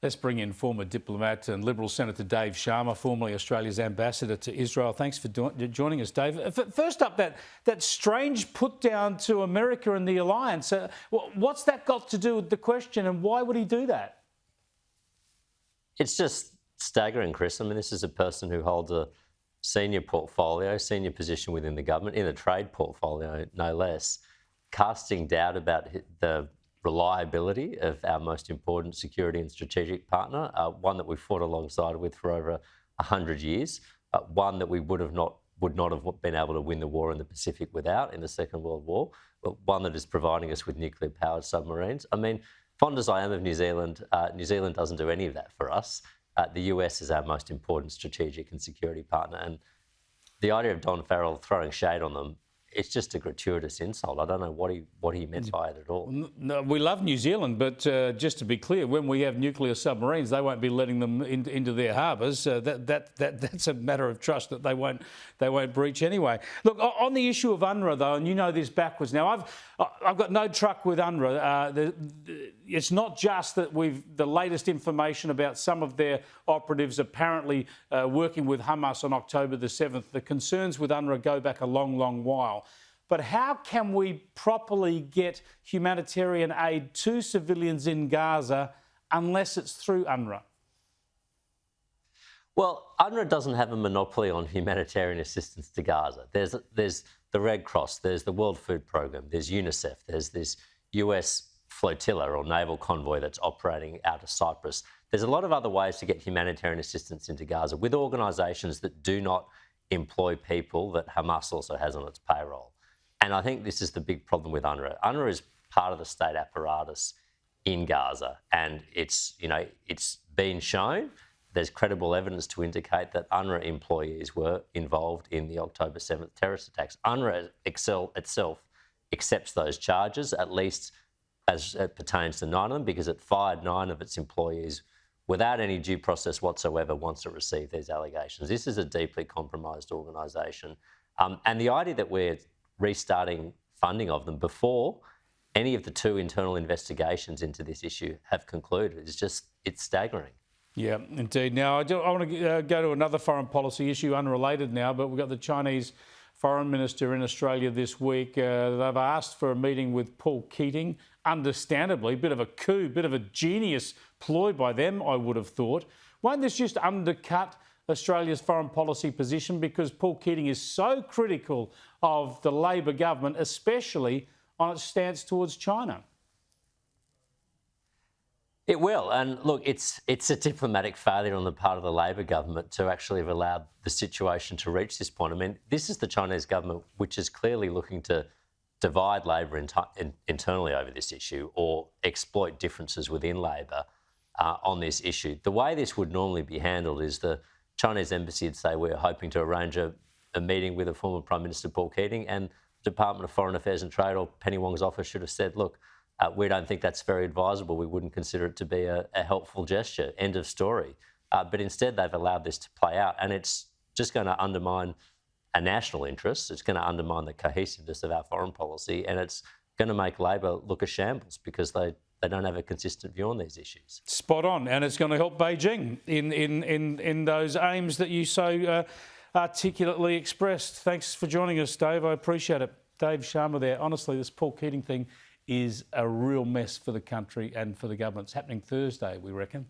Let's bring in former diplomat and Liberal Senator Dave Sharma, formerly Australia's ambassador to Israel. Thanks for joining us, Dave. First up, that strange put down to America and the alliance. What's that got to do with the question, and why would he do that? It's just staggering, Chris. I mean, this is a person who holds a senior position within the government, in a trade portfolio, no less, casting doubt about the reliability of our most important security and strategic partner, one that we fought alongside with for over 100 years, one that we would not have been able to win the war in the Pacific without in the Second World War, but one that is providing us with nuclear-powered submarines. I mean, fond as I am of New Zealand, New Zealand doesn't do any of that for us. The US is our most important strategic and security partner, and the idea of Don Farrell throwing shade on them, it's just a gratuitous insult. I don't know what he meant by it at all. No, we love New Zealand, but just to be clear, when we have nuclear submarines, they won't be letting them into their harbours. That's a matter of trust that they won't breach anyway. Look, on the issue of UNRWA though, and you know this backwards now, I've got no truck with UNRWA. It's not just that the latest information about some of their operatives apparently working with Hamas on October the 7th. The concerns with UNRWA go back a long, long while. But how can we properly get humanitarian aid to civilians in Gaza unless it's through UNRWA? Well, UNRWA doesn't have a monopoly on humanitarian assistance to Gaza. There's the Red Cross, there's the World Food Programme, there's UNICEF, there's this US flotilla or naval convoy that's operating out of Cyprus. There's a lot of other ways to get humanitarian assistance into Gaza with organisations that do not employ people that Hamas also has on its payroll. And I think this is the big problem with UNRWA. UNRWA is part of the state apparatus in Gaza, and it's been shown. There's credible evidence to indicate that UNRWA employees were involved in the October 7th terrorist attacks. UNRWA itself accepts those charges, at least as it pertains to 9 of them, because it fired 9 of its employees without any due process whatsoever once it received these allegations. This is a deeply compromised organisation. And the idea that we're restarting funding of them before any of the 2 internal investigations into this issue have concluded it's staggering. Yeah, indeed. Now, I want to go to another foreign policy issue, unrelated now, but we've got the Chinese Foreign Minister in Australia this week. They've asked for a meeting with Paul Keating. Understandably, a bit of a coup, bit of a genius ploy by them, I would have thought. Won't this just undercut Australia's foreign policy position, because Paul Keating is so critical of the Labor government, especially on its stance towards China? It will. And look, it's a diplomatic failure on the part of the Labor government to actually have allowed the situation to reach this point. I mean, this is the Chinese government which is clearly looking to divide Labor internally over this issue, or exploit differences within Labor on this issue. The way this would normally be handled is the Chinese embassy would say, we're hoping to arrange a meeting with the former Prime Minister Paul Keating, and the Department of Foreign Affairs and Trade or Penny Wong's office should have said, look, we don't think that's very advisable. We wouldn't consider it to be a helpful gesture. End of story. But instead, they've allowed this to play out, and it's just going to undermine our national interests. It's going to undermine the cohesiveness of our foreign policy, and it's going to make Labor look a shambles because they don't have a consistent view on these issues. Spot on, and it's going to help Beijing in those aims that you so articulately expressed. Thanks for joining us, Dave. I appreciate it. Dave Sharma there. Honestly, this Paul Keating thing is a real mess for the country and for the government. It's happening Thursday, we reckon.